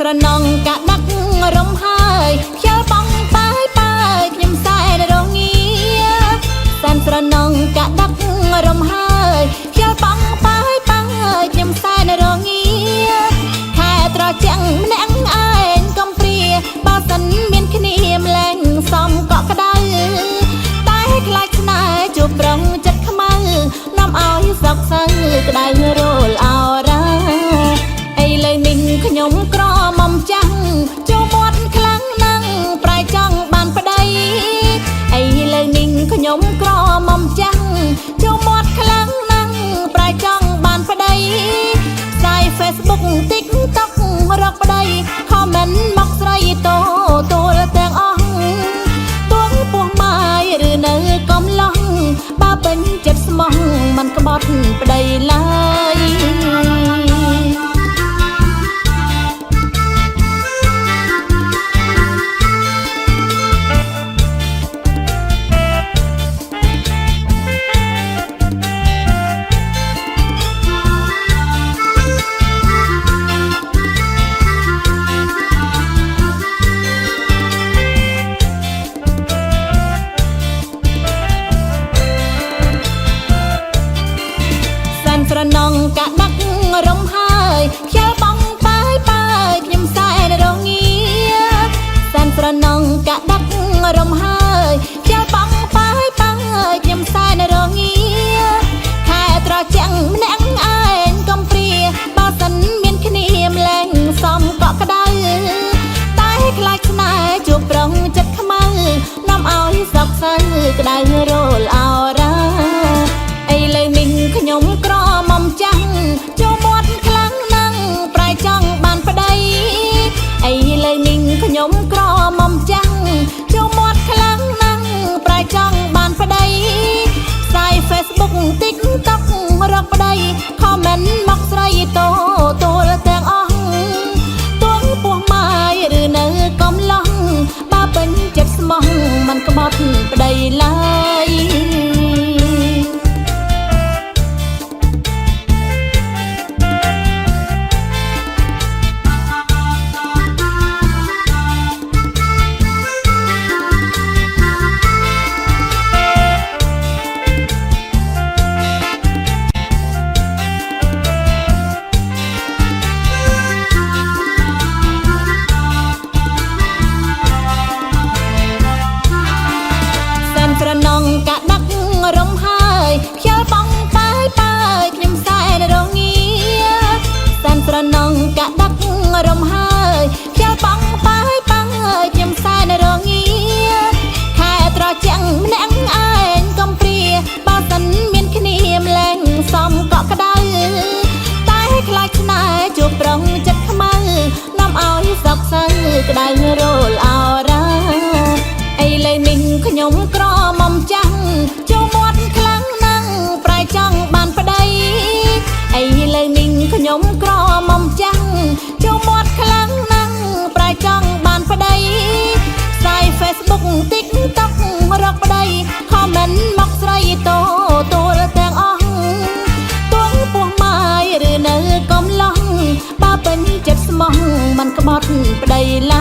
ស្រណងកាដាក់រំហើយខ្យល់បងបាយបាយខ្ញុំសែនរងាសែនស្រណងកាដាក់រំហើយខ្យល់បងបាយបាយខ្ញុំសែនរងាខែត្រជាំងម្នាក់ឯងកំព្រាបើសិនមានគ្នាម្លែងសំកក់ក្ដៅតែខ្លាចស្នេហ៍ជួបប្រងចិត្តខ្មៅនាំឲ្យសោកសៅក្ដៅរលអរ៉ាឥឡូវនេះខ្ញុំក្រមុំចាំងចូលមាត់ខ្លាំងណាស់ប្រែចង់បានប្តីឥឡូវនេះខ្ញុំក្រមុំចាំងចូលមាត់ខ្លាំងណាស់ប្រែចង់បានប្តីផ្សាយ Facebook TikTok រកប្តី comment មកស្រីតូទួលទាំងអស់ទួងពោះម៉ាយឬនៅកំឡោះបើពេញចិត្តស្មោះមិនក្បត់ប្តីឡើយស្រណងកាដាក់រំហើយខ្យល់បងបាយបាយខ្ញុំសែនរងាសែនស្រណងកាដាក់រំហើយខ្យល់បងបាយបាយខ្ញុំសែនរងាខែត្រជាំងម្នាក់ឯងកំព្រាបើសិនមានគ្នាម្លែងសំកក់ក្ដៅតែខ្លាចស្នេហ៍ជួបប្រងចិត្តខ្មៅនាំឲ្យសោកសៅក្ដៅរលអរ៉ាឥឡូវនេះខ្ញុំក្រមុំចាំងចូលមាត់ខ្លាំងណាស់ប្រែចង់បានប្តីឥឡូវនេះខ្ញុំក្រមុំចាំងចូលមាត់ខ្លាំងណាស់ប្រែចង់បានប្តីផ្សាយ Facebook TikTok រកប្តី comment មកស្រីតូទួលទាំងអស់ទួងពោះម៉ាយឬនៅកំឡោះបើពេញចិត្តស្មោះមិនក្បត់ប្តីឡើយស្រណងកាដាក់រំហើយខ្យល់បងបាយបាយខ្ញុំសែនរងាសែនស្រណងកាដាក់រំហើយខ្យល់បងបាយបាយខ្ញុំសែនរងាខែត្រជាំងម្នាក់ឯងកំព្រាបើសិនមានគ្នាម្លែងសំកក់ក្ដៅតែខ្លាចស្នេហ៍ជួបប្រងចិត្តខ្មៅនាំឲ្យសោកសៅក្ដៅរលអរ៉ាឥឡូវនេះខ្ញុំក្រមុំចាំងចូលមាត់ខ្លាំងណាស់ប្រែចង់បានប្តីឥឡូវនេះខ្ញុំក្រមុំចាំងចូលមាត់ខ្លាំងណាស់ប្រែចង់បានប្តីផ្សាយ Facebook TikTok រកប្តី comment មកស្រីតូទួលទាំងអស់ទួងពោះម៉ាយឬនៅកំឡោះបើពេញចិត្តស្មោះមិនក្បត់ប្តីឡើយ